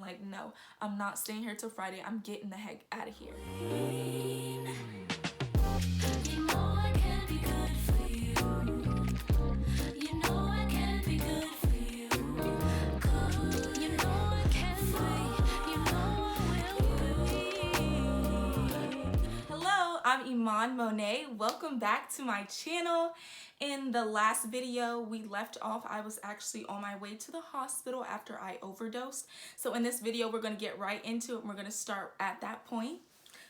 like, no, I'm not staying here till Friday. I'm getting the heck out of here. I'm Iman Monet. Welcome back to my channel. In the last video we left off, I was actually on my way to the hospital after I overdosed. So in this video we're going to get right into it and we're going to start at that point.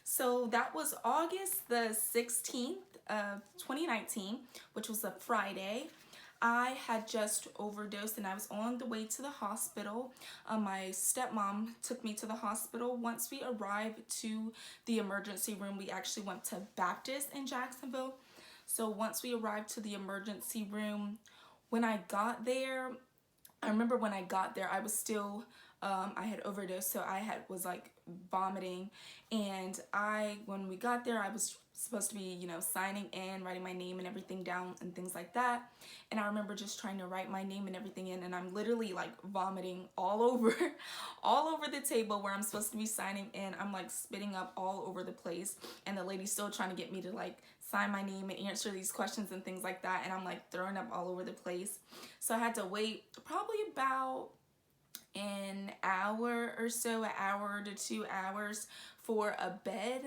So that was August the 16th of 2019, which was a Friday. I had just overdosed and I was on the way to the hospital. My stepmom took me to the hospital. Once we arrived to the emergency room, we actually went to Baptist in Jacksonville. So once we arrived to the emergency room, when I got there, I remember when I got there, I was still, I had overdosed, so I was like vomiting, and when we got there, I was supposed to be, signing in, writing my name and everything down and things like that. And I remember just trying to write my name and everything in, and I'm literally like vomiting all over the table where I'm supposed to be signing in. I'm like spitting up all over the place, and the lady's still trying to get me to like sign my name and answer these questions and things like that, and I'm like throwing up all over the place. So I had to wait probably about an hour or so, an hour to 2 hours for a bed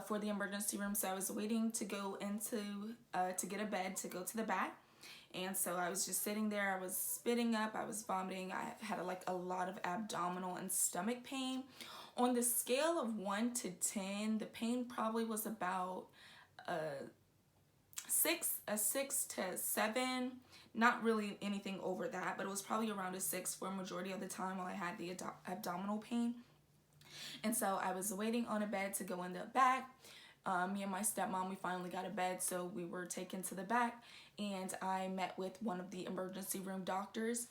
for the emergency room. So I was waiting to go to get a bed to go to the back. And so I was just sitting there, I was spitting up, I was vomiting, I had a lot of abdominal and stomach pain. On the scale of 1 to 10, the pain probably was about a 6 to 7. Not really anything over that, but it was probably around a 6 for a majority of the time while I had the abdominal pain. And so I was waiting on a bed to go in the back. Me and my stepmom, we finally got a bed, so we were taken to the back, and I met with one of the emergency room doctors.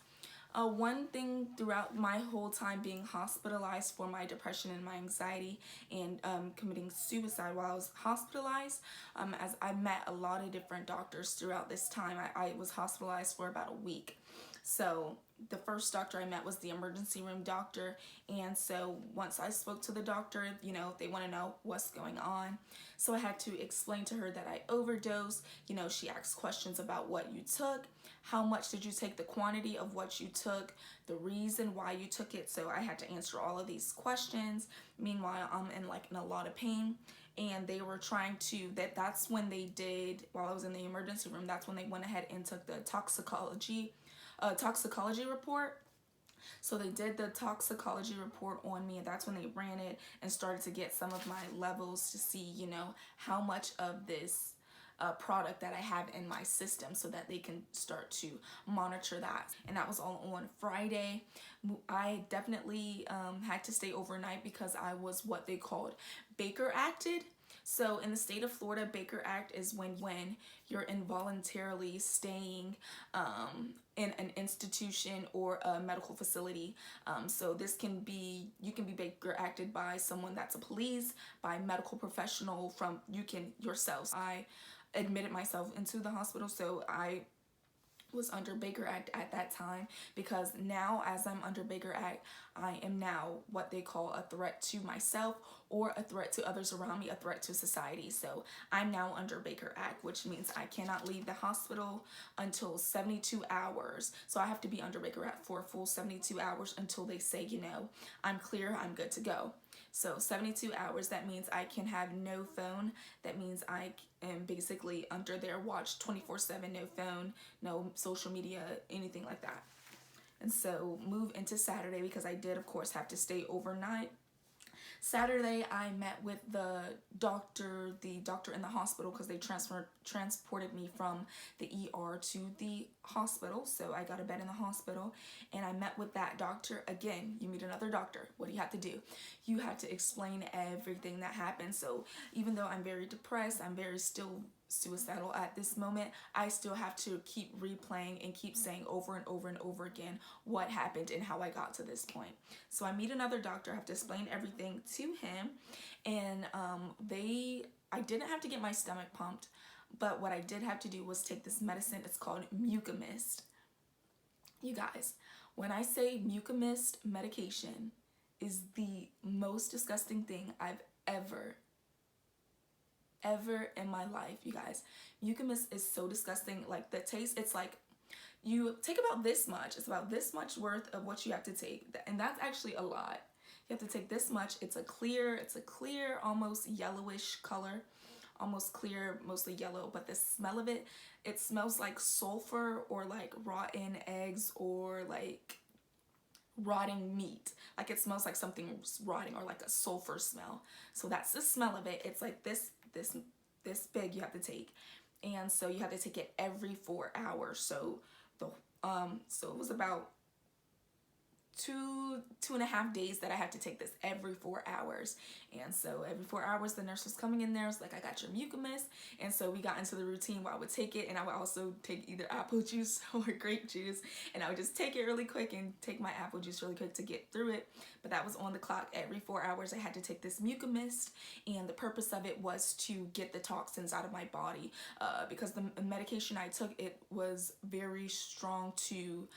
One thing throughout my whole time being hospitalized for my depression and my anxiety and committing suicide while I was hospitalized, as I met a lot of different doctors throughout this time. I was hospitalized for about a week. So the first doctor I met was the emergency room doctor, and so once I spoke to the doctor, they want to know what's going on. So I had to explain to her that I overdosed. She asked questions about what you took, how much did you take, the quantity of what you took, the reason why you took it. So I had to answer all of these questions. Meanwhile, I'm in a lot of pain, and they were trying to, that's when they did, while I was in the emergency room, that's when they went ahead and took the toxicology report. So they did the toxicology report on me, and that's when they ran it and started to get some of my levels to see, how much of this product that I have in my system, so that they can start to monitor that. And that was all on Friday. I definitely had to stay overnight because I was what they called Baker Acted. So in the state of Florida, Baker Act is when you're involuntarily staying in an institution or a medical facility. So this you can be Baker Acted by someone that's a police, by a medical professional, yourself. I admitted myself into the hospital, so I was under Baker Act at that time, because now as I'm under Baker Act, I am now what they call a threat to myself or a threat to others around me, a threat to society. So I'm now under Baker Act, which means I cannot leave the hospital until 72 hours. So I have to be under Baker Act for a full 72 hours until they say, I'm clear, I'm good to go. So 72 hours, that means I can have no phone. That means I am basically under their watch 24/7, no phone, no social media, anything like that. And so move into Saturday, because I did, of course, have to stay overnight. Saturday, I met with the doctor in the hospital, because they transported me from the ER to the hospital. So I got a bed in the hospital, and I met with that doctor. Again, you meet another doctor. What do you have to do? You have to explain everything that happened. So even though I'm very depressed, I'm very still suicidal at this moment, I still have to keep replaying and keep saying over and over and over again what happened and how I got to this point. So I meet another doctor, I have to explain everything to him, and I didn't have to get my stomach pumped, but what I did have to do was take this medicine. It's called Mucomist. You guys, when I say Mucomist medication, is the most disgusting thing I've ever in my life, you guys. Mucus is so disgusting. Like the taste, it's like you take about this much. It's about this much worth of what you have to take, and that's actually a lot. You have to take this much. It's a clear, almost yellowish color, almost clear, mostly yellow. But the smell of it, it smells like sulfur or like rotten eggs or like rotting meat. Like it smells like something's rotting, or like a sulfur smell. So that's the smell of it. It's like this big you have to take, and so you have to take it every 4 hours. So so it was about 2.5 days that I had to take this every 4 hours. And so every 4 hours the nurse was coming in there, was like, I got your mucus. And so we got into the routine where I would take it, and I would also take either apple juice or grape juice, and I would just take it really quick and take my apple juice really quick to get through it. But that was on the clock. Every 4 hours I had to take this mucus mist, and the purpose of it was to get the toxins out of my body, because the medication I took, it was very strong to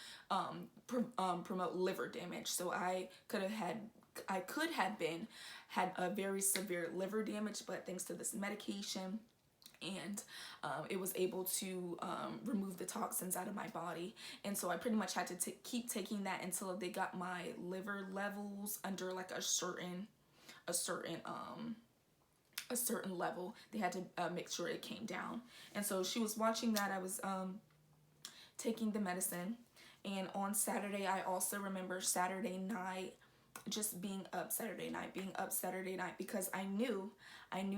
promote liver damage. So I could have had a very severe liver damage, but thanks to this medication, and it was able to remove the toxins out of my body. And so I pretty much had to keep taking that until they got my liver levels under like a certain level. They had to make sure it came down. And so she was watching that. I was taking the medicine. And on Saturday, I also remember Saturday night, being up Saturday night, because I knew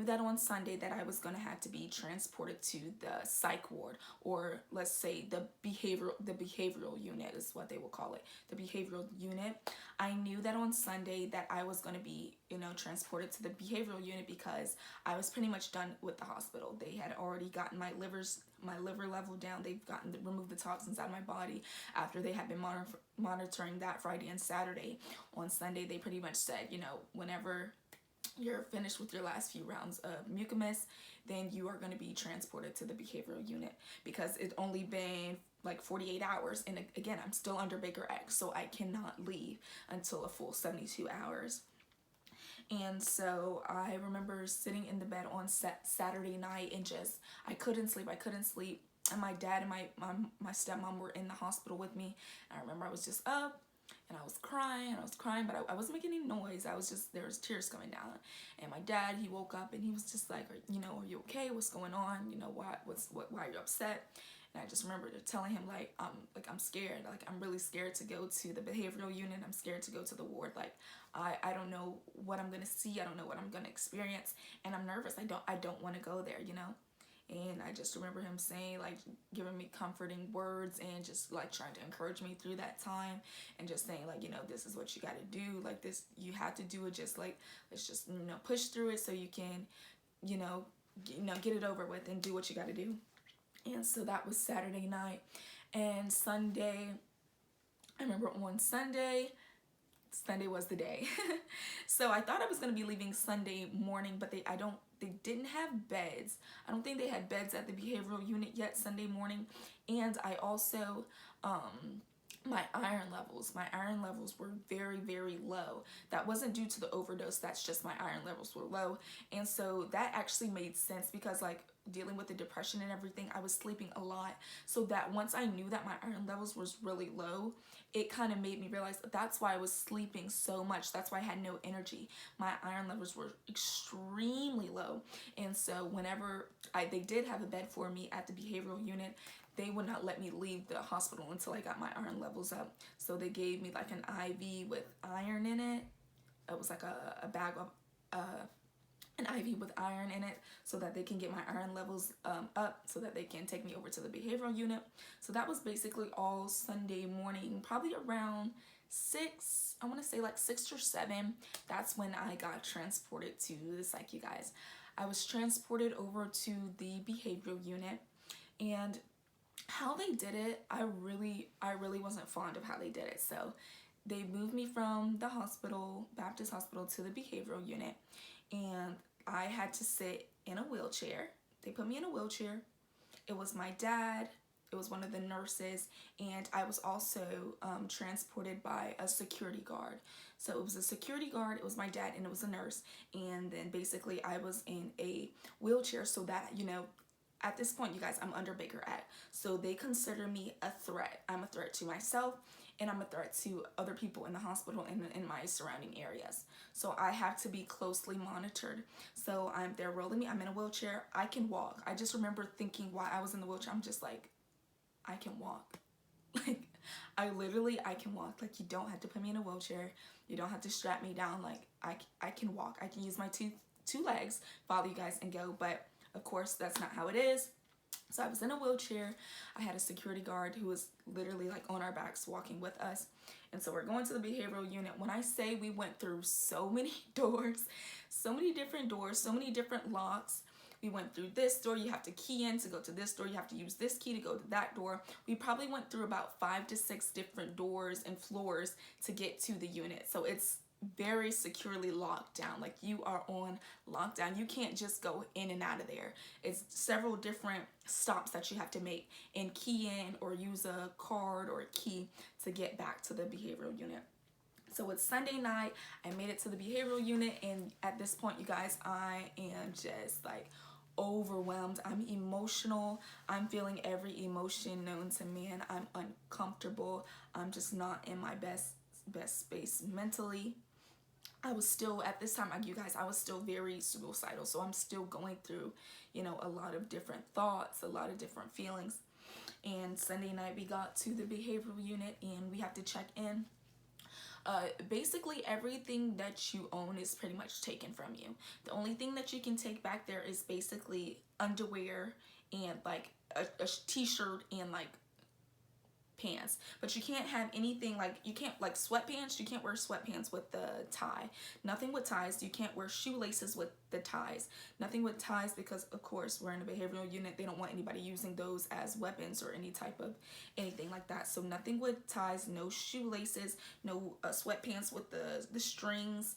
that on Sunday that I was going to have to be transported to the psych ward, or let's say the behavioral unit is what they will call it, the behavioral unit. I knew that on Sunday that I was going to be, transported to the behavioral unit, because I was pretty much done with the hospital. They had already gotten my liver level down. They've removed the toxins out of my body after they had been monitoring that Friday and Saturday. On Sunday, they pretty much said, whenever you're finished with your last few rounds of mucus, then you are going to be transported to the behavioral unit, because it's only been like 48 hours. And again, I'm still under Baker Act, so I cannot leave until a full 72 hours. And so I remember sitting in the bed on Saturday night, and I couldn't sleep. And my dad and my stepmom were in the hospital with me. And I remember I was just up, and I was crying, but I wasn't making any noise. There was tears coming down. And my dad, he woke up, and he was just like, are you okay? What's going on? Why are you upset? And I just remember telling him, I'm scared. Like, I'm really scared to go to the behavioral unit. I'm scared to go to the ward. Like, I don't know what I'm going to see. I don't know what I'm going to experience. And I'm nervous. I don't want to go there, And I just remember him saying, like, giving me comforting words, and just like trying to encourage me through that time, and just saying, like, this is what you got to do. Like, this, you have to do it. Just like, let's just, push through it so you can, get it over with and do what you got to do. And so that was Saturday night. And Sunday, I remember on Sunday was the day. So I thought I was going to be leaving Sunday morning, but they didn't have beds. I don't think they had beds at the behavioral unit yet Sunday morning. And I also, my iron levels were very, very low. That wasn't due to the overdose. That's just my iron levels were low. And so that actually made sense, because like dealing with the depression and everything, I was sleeping a lot. So that once I knew that my iron levels was really low, it kind of made me realize that's why I was sleeping so much. That's why I had no energy. My iron levels were extremely low. And so whenever they did have a bed for me at the behavioral unit, they would not let me leave the hospital until I got my iron levels up. So they gave me like an IV with iron in it. It was like a bag of an IV with iron in it, so that they can get my iron levels up, so that they can take me over to the behavioral unit. So that was basically all Sunday morning, probably around 6, I want to say like 6 or 7. That's when I got transported to the psych, you guys. I was transported over to the behavioral unit, and how they did it, I really wasn't fond of how they did it. So they moved me from the hospital, Baptist hospital, to the behavioral unit, and I had to sit in a wheelchair. They put me in a wheelchair. It was my dad, it was one of the nurses, and I was also transported by a security guard. So it was a security guard, it was my dad, and it was a nurse. And then basically I was in a wheelchair, so that, you know, at this point, you guys, I'm under Baker Act. So they consider me a threat. I'm a threat to myself, and I'm a threat to other people in the hospital and in my surrounding areas. So I have to be closely monitored. So they're rolling me, I'm in a wheelchair, I can walk. I just remember thinking while I was in the wheelchair, I'm just like, I can walk. Like, I can walk. Like, you don't have to put me in a wheelchair. You don't have to strap me down. Like, I can walk. I can use my two legs, follow you guys, and go. But of course, that's not how it is. So I was in a wheelchair. I had a security guard who was literally like on our backs walking with us. And so we're going to the behavioral unit. When I say we went through so many doors, so many different doors, so many different locks. We went through this door, you have to key in to go to this door, you have to use this key to go to that door. We probably went through about 5 to 6 different doors and floors to get to the unit. So it's very securely locked down. Like, you are on lockdown. You can't just go in and out of there. It's several different stops that you have to make and key in or use a card or a key to get back to the behavioral unit. So it's Sunday night. I made it to the behavioral unit, and at this point, you guys, I am just like overwhelmed. I'm emotional. I'm feeling every emotion known to man. I'm uncomfortable. I'm just not in my best space mentally. I was still, at this time, you guys, I was still very suicidal. So I'm still going through, you know, a lot of different thoughts, a lot of different feelings. And Sunday night we got to the behavioral unit and we have to check in. Basically everything that you own is pretty much taken from you. The only thing that you can take back there is basically underwear and like a t-shirt and like pants, but you can't have anything like, you can't, like sweatpants, you can't wear sweatpants with the tie, nothing with ties. You can't wear shoelaces with the ties, nothing with ties, because of course we're in a behavioral unit. They don't want anybody using those as weapons or any type of anything like that. So nothing with ties, no shoelaces, no sweatpants with the strings,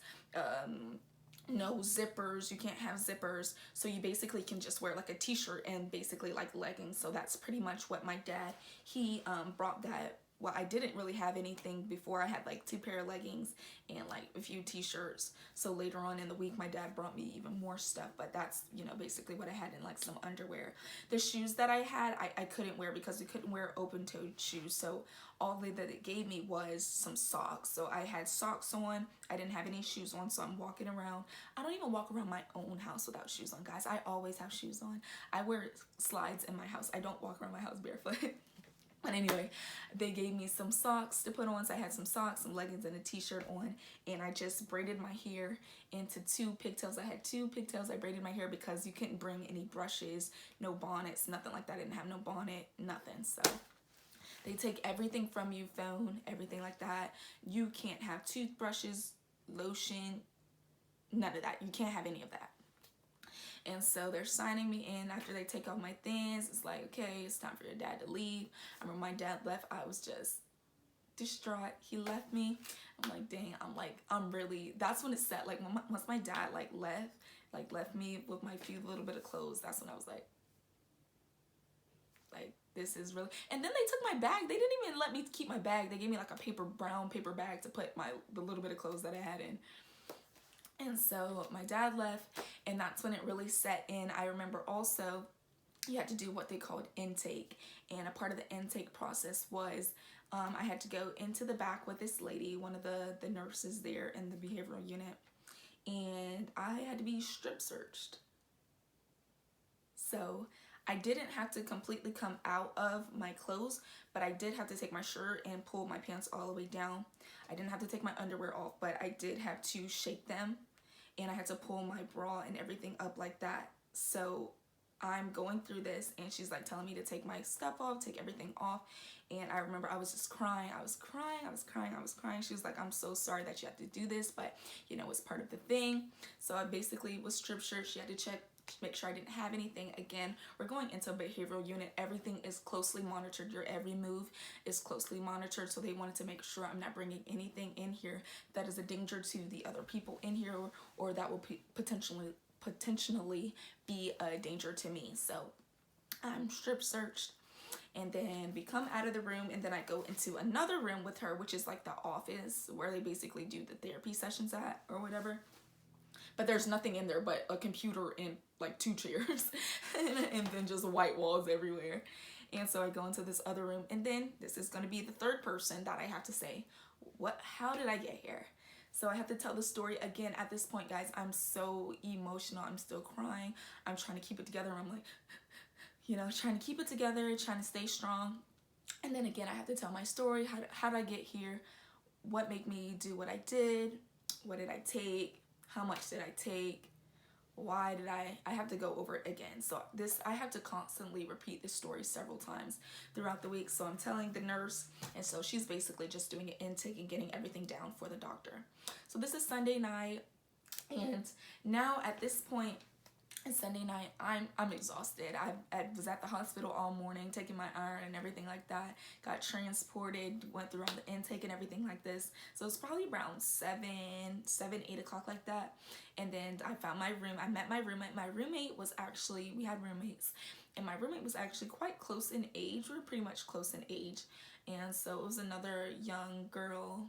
no zippers. You can't have zippers. So you basically can just wear like a t-shirt and basically like leggings. So that's pretty much what my dad, he brought that. Well, I didn't really have anything before. I had like 2 pair of leggings and like a few t-shirts. So later on in the week, my dad brought me even more stuff, but that's, you know, basically what I had, in like some underwear. The shoes that I had, I couldn't wear because we couldn't wear open-toed shoes. So all that it gave me was some socks. So I had socks on. I didn't have any shoes on, so I'm walking around. I don't even walk around my own house without shoes on, guys. I always have shoes on. I wear slides in my house. I don't walk around my house barefoot. But anyway, they gave me some socks to put on. So I had some socks, some leggings, and a t-shirt on. And I just braided my hair into 2 pigtails. I had 2 pigtails. I braided my hair because you couldn't bring any brushes, no bonnets, nothing like that. I didn't have no bonnet, nothing. So they take everything from you, phone, everything like that. You can't have toothbrushes, lotion, none of that. You can't have any of that. And so they're signing me in after they take off my things. It's like, okay, it's time for your dad to leave. I remember my dad left. I was just distraught. He left me. I'm like, dang, I'm really, that's when it set. Like, once my dad left me with my few little bit of clothes, that's when I was like, this is really, and then they took my bag. They didn't even let me keep my bag. They gave me like a brown paper bag to put the little bit of clothes that I had in. And so my dad left, and that's when it really set in. I remember also you had to do what they called intake, and a part of the intake process was I had to go into the back with this lady, one of the nurses there in the behavioral unit, and I had to be strip searched. So I didn't have to completely come out of my clothes, but I did have to take my shirt and pull my pants all the way down. I didn't have to take my underwear off, but I did have to shake them, and I had to pull my bra and everything up like that. So I'm going through this, and she's like telling me to take my stuff off, take everything off. And I remember I was just crying. I was crying. She was like, I'm so sorry that you have to do this, but you know, it's part of the thing. So I basically was strip searched. She had to check, make sure I didn't have anything. Again, we're going into a behavioral unit. Everything is closely monitored. Your every move is closely monitored. So they wanted to make sure I'm not bringing anything in here that is a danger to the other people in here, or that will potentially be a danger to me. So I'm strip searched, and then we come out of the room, and then I go into another room with her, which is like the office where they basically do the therapy sessions at or whatever. But there's nothing in there but a computer and like 2 chairs and then just white walls everywhere. And so I go into this other room, and then this is going to be the third person that I have to say, how did I get here? So I have to tell the story again. At this point, guys, I'm so emotional. I'm still crying. I'm trying to keep it together. I'm like, you know, trying to keep it together, trying to stay strong. And then again, I have to tell my story. How did I get here? What made me do what I did? What did I take? How much did I take? Why did I have to go over it again. So I have to constantly repeat this story several times throughout the week. So I'm telling the nurse, and so she's basically just doing an intake and getting everything down for the doctor. So this is Sunday night, and now at this point, Sunday night, I'm exhausted. I was at the hospital all morning taking my iron and everything like that. Got transported, went through all the intake and everything like this. So it's probably around 8 o'clock like that. And then I found my room. I met my roommate. My roommate was actually, we had roommates, and my roommate was actually quite close in age. We were pretty much close in age. And so it was another young girl,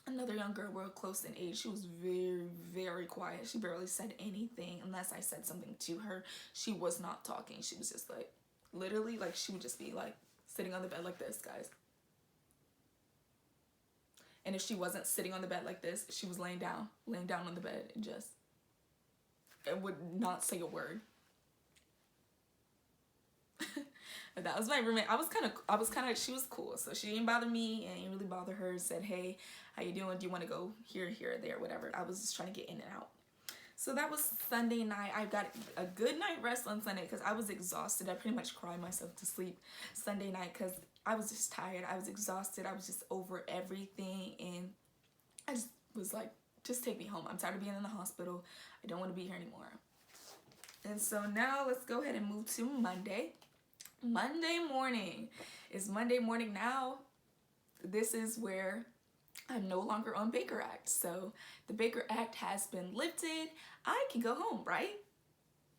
real close in age. She was very, very quiet. She barely said anything unless I said something to her. She was not talking. She was just like, literally, like, she would just be like sitting on the bed like this, guys. And if she wasn't sitting on the bed like this, she was laying down on the bed and just, and would not say a word. That was my roommate. I was kind of, she was cool. So she didn't bother me and didn't really bother her. Said, hey, how you doing? Do you want to go here, there, whatever. I was just trying to get in and out. So that was Sunday night. I got a good night rest on Sunday because I was exhausted. I pretty much cried myself to sleep Sunday night because I was just tired. I was exhausted. I was just over everything. And I just was like, just take me home. I'm tired of being in the hospital. I don't want to be here anymore. And so now let's go ahead and move to Monday. Monday morning is Monday morning now. This is where I'm no longer on Baker Act. So the Baker Act has been lifted. I can go home, right?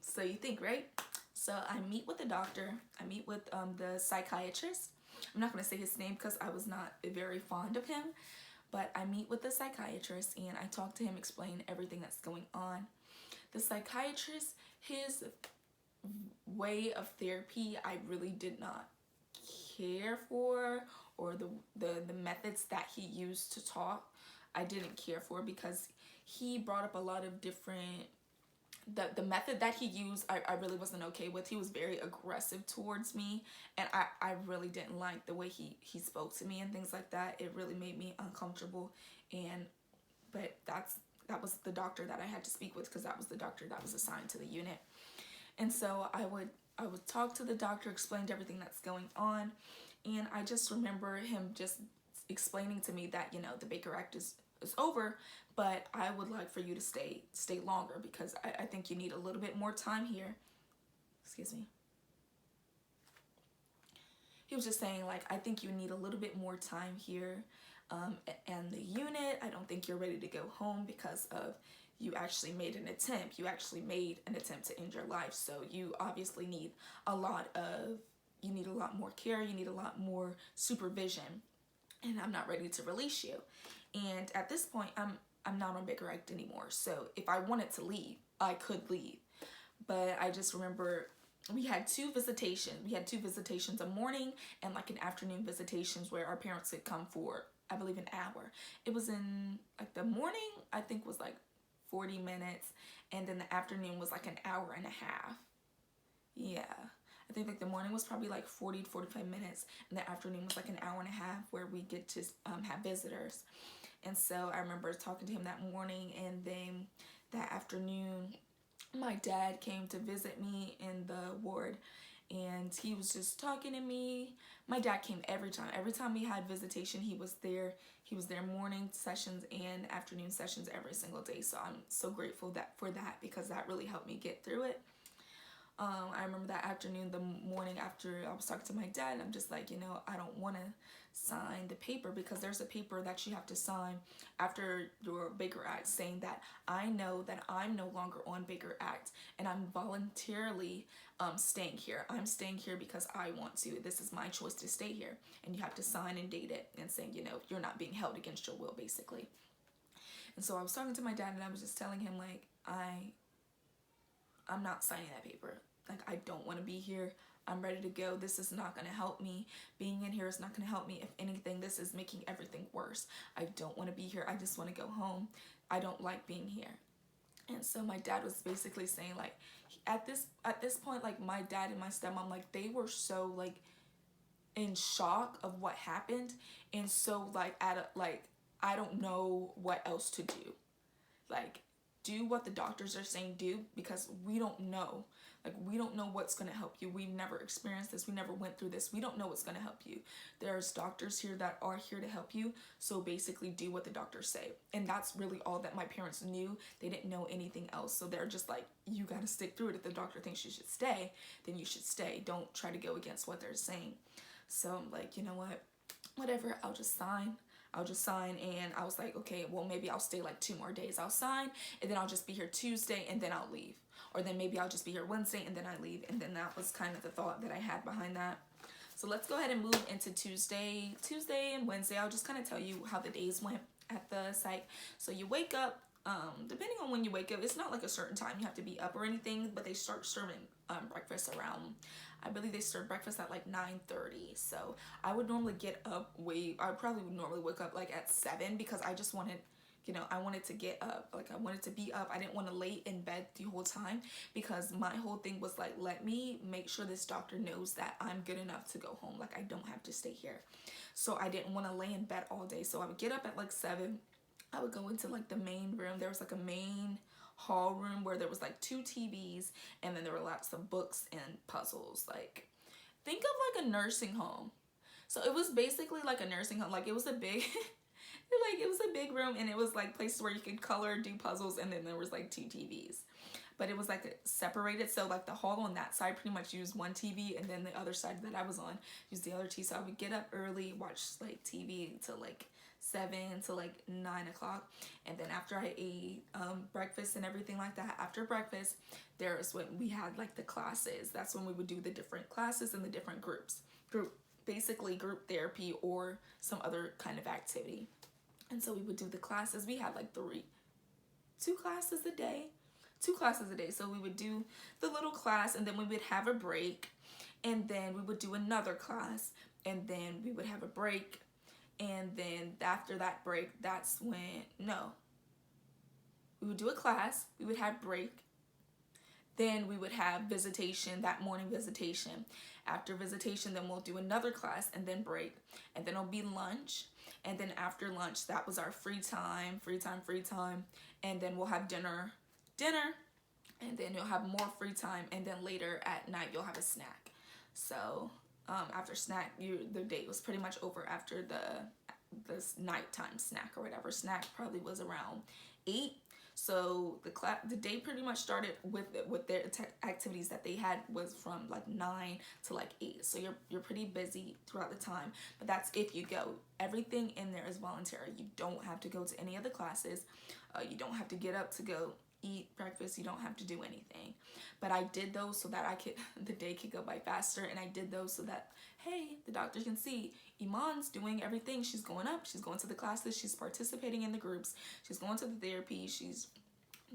So you think, right? So I meet with the doctor. I meet with the psychiatrist. I'm not going to say his name because I was not very fond of him. But I meet with the psychiatrist and I talk to him, explain everything that's going on. The psychiatrist, his way of therapy, I really did not care for, or the methods that he used to talk, I didn't care for because he brought up a lot of different, the method that he used, I really wasn't okay with. He was very aggressive towards me, and I really didn't like the way he spoke to me and things like that. It really made me uncomfortable, but that was the doctor that I had to speak with because that was the doctor that was assigned to the unit. And so I would talk to the doctor, explained everything that's going on, and I just remember him just explaining to me that, you know, the Baker Act is over, but I would like for you to stay longer because I think you need a little bit more time here. Excuse me. He was just saying, like, I think you need a little bit more time here, and the unit, I don't think you're ready to go home because of you actually made an attempt. You actually made an attempt to end your life. So you obviously need a lot more care. You need a lot more supervision. And I'm not ready to release you. And at this point, I'm not on Baker Act anymore. So if I wanted to leave, I could leave. But I just remember we had 2 visitations. We had 2 visitations, a morning and like an afternoon visitations where our parents could come for, I believe, an hour. It was in like the morning, I think was like 40 minutes, and then the afternoon was like an hour and a half. Yeah, I think like the morning was probably like 40 to 45 minutes, and the afternoon was like an hour and a half where we get to have visitors. And so I remember talking to him that morning, and then that afternoon my dad came to visit me in the ward, and he was just talking to me. My dad came every time we had visitation. He was there morning sessions and afternoon sessions every single day. So I'm so grateful for that because that really helped me get through it. I remember that afternoon, the morning after I was talking to my dad, and I'm just like, you know, I don't want to sign the paper, because there's a paper that you have to sign after your Baker Act saying that I know that I'm no longer on Baker Act and I'm voluntarily staying here. I'm staying here because I want to. This is my choice to stay here. And you have to sign and date it and saying, you know, you're not being held against your will, basically. And so I was talking to my dad, and I was just telling him, like, I'm not signing that paper. Like, I don't want to be here. I'm ready to go. This is not going to help me. Being in here is not going to help me. If anything, this is making everything worse. I don't want to be here. I just want to go home. I don't like being here. And so my dad was basically saying, like, at this point, like, my dad and my stepmom, like, they were so, like, in shock of what happened. And so, like, I don't know what else to do. Like, do what the doctors are saying do, because we don't know. Like, we don't know what's going to help you. We've never experienced this. We never went through this. We don't know what's going to help you. There's doctors here that are here to help you. So basically do what the doctors say. And that's really all that my parents knew. They didn't know anything else. So they're just like, you got to stick through it. If the doctor thinks you should stay, then you should stay. Don't try to go against what they're saying. So I'm like, you know what? Whatever, I'll just sign. And I was like, okay, well, maybe I'll stay like 2 more days. I'll sign, and then I'll just be here Tuesday, and then I'll leave. Or then maybe I'll just be here Wednesday, and then I leave. And then that was kind of the thought that I had behind that. So let's go ahead and move into Tuesday and Wednesday. I'll just kind of tell you how the days went at the psych. So you wake up, depending on when you wake up, it's not like a certain time you have to be up or anything, but they start serving breakfast around, I believe they serve breakfast at like 9:30. So I would normally get up I probably would normally wake up like at 7, because I just wanted, you know, I wanted to get up. Like, I wanted to be up. I didn't want to lay in bed the whole time, because my whole thing was like, let me make sure this doctor knows that I'm good enough to go home. Like, I don't have to stay here. So I didn't want to lay in bed all day. So I would get up at like 7. I would go into like the main room. There was like a main hall room where there was like 2 TVs, and then there were lots of books and puzzles. Like, think of like a nursing home. So it was basically like a nursing home. Like, it was a big it was a big room, and it was like places where you could color, do puzzles, and then there was like 2 TVs. But it was like separated, so like the hall on that side pretty much used 1 TV, and then the other side that I was on used the other TV. So I would get up early, watch like TV till like 7 to like 9 o'clock, and then after I ate breakfast and everything like that, after breakfast, there's when we had like the classes. That's when we would do the different classes and the different basically group therapy or some other kind of activity. And so we would do the classes. We had like 2 classes a day. So we would do the little class, and then we would have a break, and then we would do another class, and then we would have a break. And then after that break, that's when, we would do a class, we would have break, then we would have visitation, that morning visitation. After visitation, then we'll do another class, and then break, and then it'll be lunch. And then after lunch, that was our free time. And then we'll have dinner, and then you'll have more free time. And then later at night, you'll have a snack. So after snack, the day was pretty much over after this nighttime snack or whatever. Snack probably was around 8. So the day pretty much started with their activities that they had was from like 9 to like 8. So you're pretty busy throughout the time, but that's if you go. Everything in there is voluntary. You don't have to go to any of the classes. You don't have to get up to go eat breakfast. You don't have to do anything. But I did those so that the day could go by faster, and I did those so that, hey, the doctor can see Iman's doing everything. She's going up, she's going to the classes, she's participating in the groups, she's going to the therapy, she's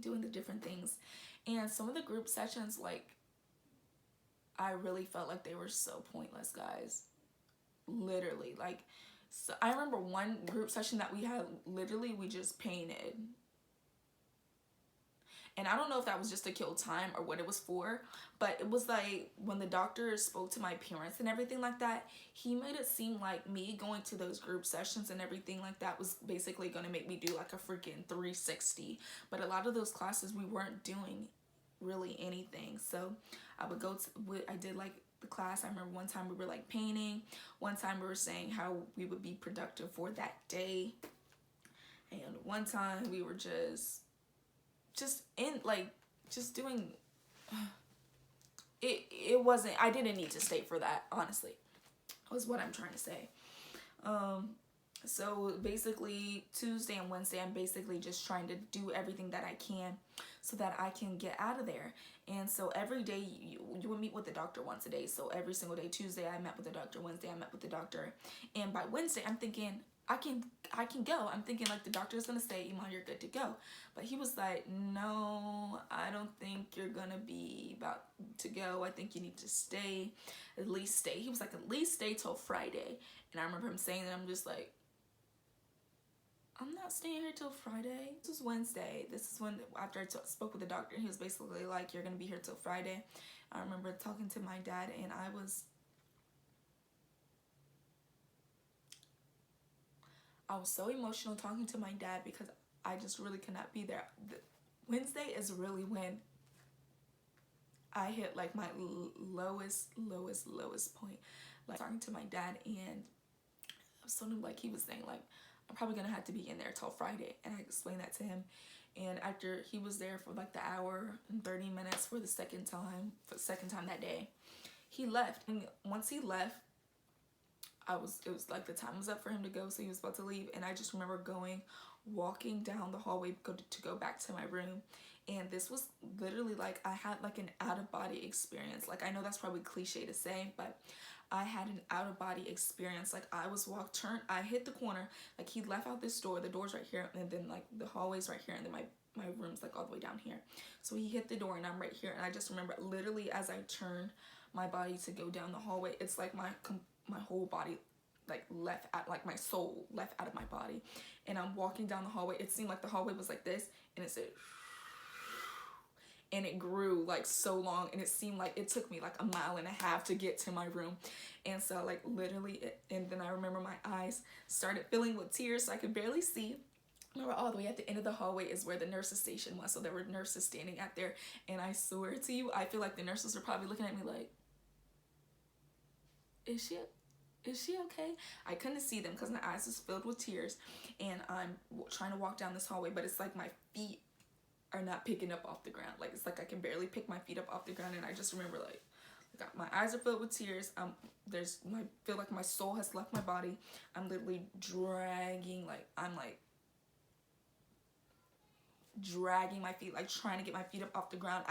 doing the different things. And some of the group sessions, like, I really felt like they were so pointless, guys. Literally, like, so I remember one group session that we had, literally we just painted. And I don't know if that was just to kill time or what it was for, but it was like when the doctor spoke to my parents and everything like that, he made it seem like me going to those group sessions and everything like that was basically going to make me do like a freaking 360. But a lot of those classes, we weren't doing really anything. So I would I did like the class. I remember one time we were like painting. One time we were saying how we would be productive for that day. And one time we were just doing, it wasn't, I didn't need to stay for that, honestly, was what I'm trying to say. So basically Tuesday and Wednesday, I'm basically just trying to do everything that I can so that I can get out of there. And so every day you would meet with the doctor once a day. So every single day, Tuesday I met with the doctor, Wednesday I met with the doctor, and by Wednesday I'm thinking I can go. I'm thinking like the doctor is gonna say, Iman, you're good to go. But he was like, no, I don't think you're gonna be about to go. I think you need to stay, at least stay. He was like, at least stay till Friday. And I remember him saying that. I'm just like, I'm not staying here till Friday. This was Wednesday. This is when, after I spoke with the doctor, he was basically like, you're gonna be here till Friday. I remember talking to my dad, and I was so emotional talking to my dad because I just really could not be there. Wednesday is really when I hit like my lowest point. Like talking to my dad, and something like he was saying like, I'm probably gonna have to be in there till Friday, and I explained that to him. And after he was there for like the hour and 30 minutes for the second time that day, he left. And once he left, it was like the time was up for him to go, so he was about to leave. And I just remember walking down the hallway to go back to my room. And this was literally like, I had like an out-of-body experience. Like, I know that's probably cliche to say, but I had an out-of-body experience. Like, I hit the corner, like he left out this door, the door's right here, and then like the hallway's right here, and then my room's like all the way down here. So he hit the door and I'm right here, and I just remember literally as I turned my body to go down the hallway, it's like my whole body like left out, like my soul left out of my body, and I'm walking down the hallway. It seemed like the hallway was like this, and it said, and it grew like so long, and it seemed like it took me like a mile and a half to get to my room. And so like literally and then I remember my eyes started filling with tears, so I could barely see. Remember, all the way at the end of the hallway is where the nurses station was, so there were nurses standing out there, and I swear to you, I feel like the nurses were probably looking at me like, is she okay? I couldn't see them because my eyes was filled with tears, and I'm trying to walk down this hallway, but it's like my feet are not picking up off the ground. Like, it's like I can barely pick my feet up off the ground, and I just remember like my eyes are filled with tears. Feel like my soul has left my body. I'm literally dragging, like I'm like dragging my feet, like trying to get my feet up off the ground.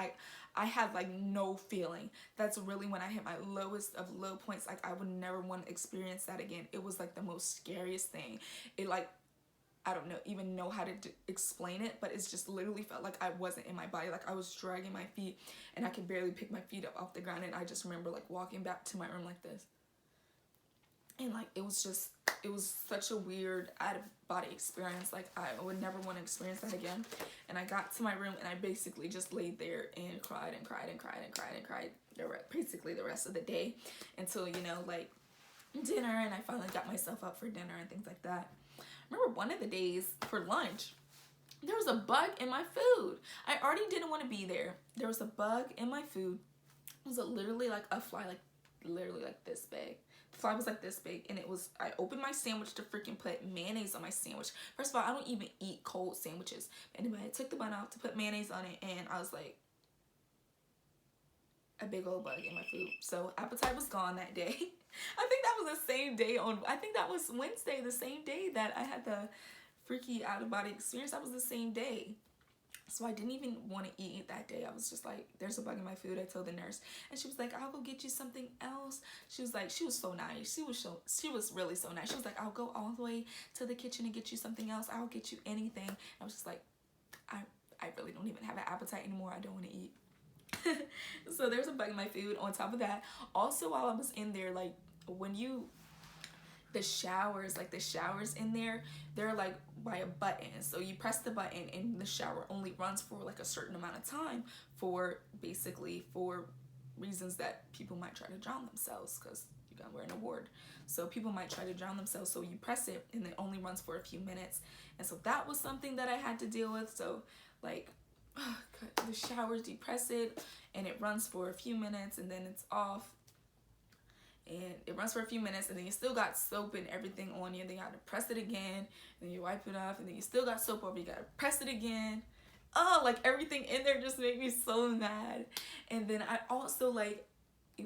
I had like no feeling. That's really when I hit my lowest of low points. Like, I would never want to experience that again. It was like the most scariest thing. It like, I don't even know how to explain it, but it's just literally felt like I wasn't in my body. Like, I was dragging my feet, and I could barely pick my feet up off the ground. And I just remember like walking back to my room like this. And like, it was such a weird out-of-body experience. Like, I would never want to experience that again. And I got to my room, and I basically just laid there and cried and cried and cried and cried and cried basically the rest of the day until, you know, like dinner, and I finally got myself up for dinner and things like that. I remember one of the days for lunch, there was a bug in my food. I already didn't want to be there. There was a bug in my food. It was literally like a fly, like literally like this big. The fly was like this big, and I opened my sandwich to freaking put mayonnaise on my sandwich. First of all, I don't even eat cold sandwiches. Anyway, I took the bun off to put mayonnaise on it, and I was like, a big old bug in my food. So appetite was gone that day. I think that was the same day I think that was Wednesday, the same day that I had the freaky out-of-body experience. That was the same day. So I didn't even want to eat that day. I was just like, there's a bug in my food. I told the nurse, and she was like, I'll go get you something else. She was like, she was so nice. She was really so nice. She was like, I'll go all the way to the kitchen and get you something else. I'll get you anything. I was just like, I really don't even have an appetite anymore. I don't want to eat. So there's a bug in my food. On top of that, also while I was in there, like the showers in there, they're like by a button. So you press the button, and the shower only runs for like a certain amount of time for reasons that people might try to drown themselves, because we're in a ward. So people might try to drown themselves. So you press it, and it only runs for a few minutes. And so that was something that I had to deal with. So like, oh God, the shower's depressive, and it runs for a few minutes, and then it's off. And it runs for a few minutes, and then you still got soap and everything on you, and then you gotta press it again, and then you wipe it off, and then you still got soap over, you gotta press it again. oh, like everything in there just made me so mad. And then I also like,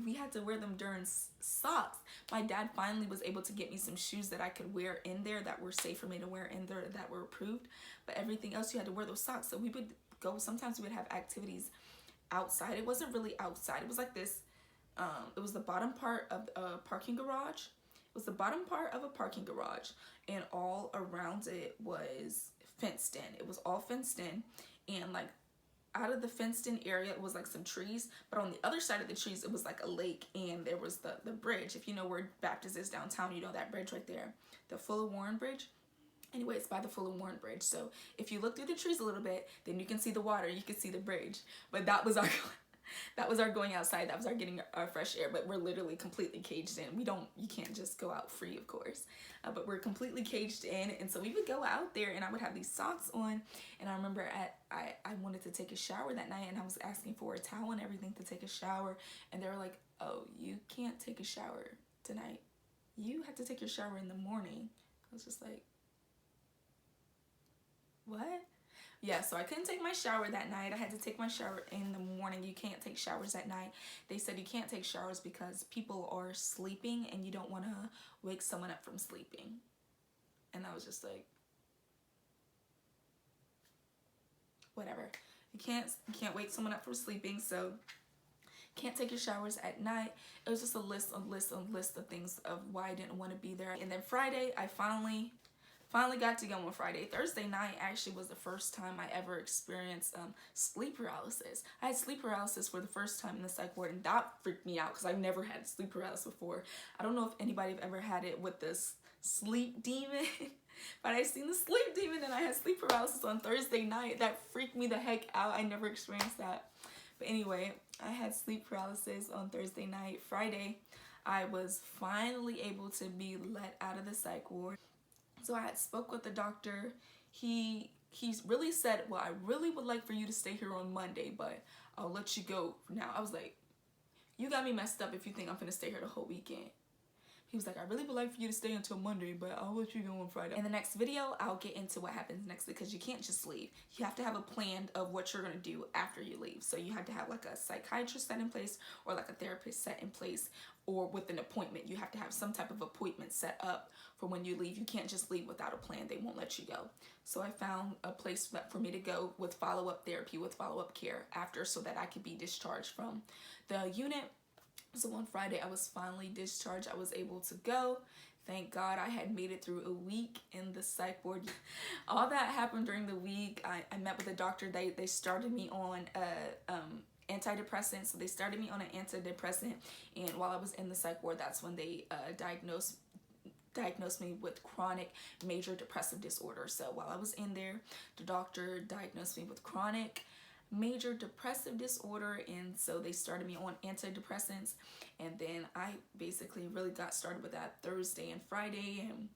we had to wear them during socks. My dad finally was able to get me some shoes that I could wear in there that were safe for me to wear in there, that were approved. But everything else, you had to wear those socks. So we would go, sometimes we would have activities outside. It wasn't really outside. It was like this, it was the bottom part of a parking garage. It was the bottom part of a parking garage, and all around it was fenced in. It was all fenced in, and like out of the fenced in area, it was like some trees, but on the other side of the trees, it was like a lake, and there was the bridge. If you know where Baptist is downtown, you know that bridge right there, the Fuller Warren Bridge. Anyway, it's by the Fuller Warren Bridge. So if you look through the trees a little bit, then you can see the water, you can see the bridge. But that was our that was our going outside, that was our getting our fresh air. But we're literally completely caged in. You can't just go out free, of course, but we're completely caged in. And so we would go out there, and I would have these socks on, and I remember I wanted to take a shower that night, and I was asking for a towel and everything to take a shower, and they were like, oh, you can't take a shower tonight, you have to take your shower in the morning. I was just like, what? Yeah, so I couldn't take my shower that night. I had to take my shower in the morning. You can't take showers at night. They said you can't take showers because people are sleeping and you don't want to wake someone up from sleeping. And I was just like, whatever. You can't wake someone up from sleeping, so can't take your showers at night. It was just a list of things of why I didn't want to be there. And then Friday, I finally got to go on Friday. Thursday night actually was the first time I ever experienced sleep paralysis. I had sleep paralysis for the first time in the psych ward, and that freaked me out because I've never had sleep paralysis before. I don't know if anybody have ever had it with this sleep demon, but I seen the sleep demon and I had sleep paralysis on Thursday night. That freaked me the heck out. I never experienced that. But anyway, I had sleep paralysis on Thursday night. Friday, I was finally able to be let out of the psych ward. So I had spoke with the doctor. He's really said, well, I really would like for you to stay here on Monday, but I'll let you go now. I was like, you got me messed up if you think I'm gonna stay here the whole weekend. He was like, I really would like for you to stay until Monday, but I'll let you go on Friday. In the next video, I'll get into what happens next, because you can't just leave. You have to have a plan of what you're gonna do after you leave. So you have to have like a psychiatrist set in place, or like a therapist set in place, or with an appointment. You have to have some type of appointment set up for when you leave. You can't just leave without a plan. They won't let you go. So I found a place for me to go with follow-up therapy, with follow-up care after, so that I could be discharged from the unit. So on Friday, I was finally discharged. I was able to go. Thank God I had made it through a week in the psych ward. All that happened during the week. I met with a doctor. They started me on antidepressant. So they started me on an antidepressant. And while I was in the psych ward, that's when they diagnosed me with chronic major depressive disorder. So while I was in there, the doctor diagnosed me with chronic major depressive disorder, and so they started me on antidepressants. And then I basically really got started with that Thursday and Friday, and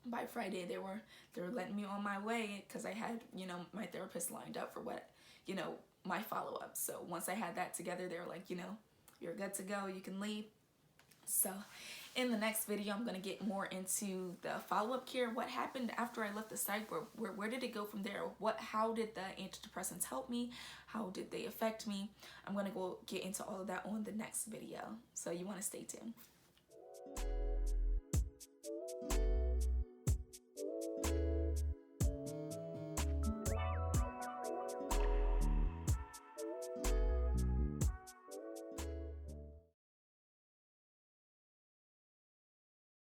by Friday they were letting me on my way, because I had, you know, my therapist lined up for what, you know, my follow-up. So once I had that together, they were like, you know, you're good to go, you can leave. So in the next video, I'm going to get more into the follow-up care. What happened after I left the psych? Where did it go from there? How did the antidepressants help me? How did they affect me? I'm going to go get into all of that on the next video. So you want to stay tuned.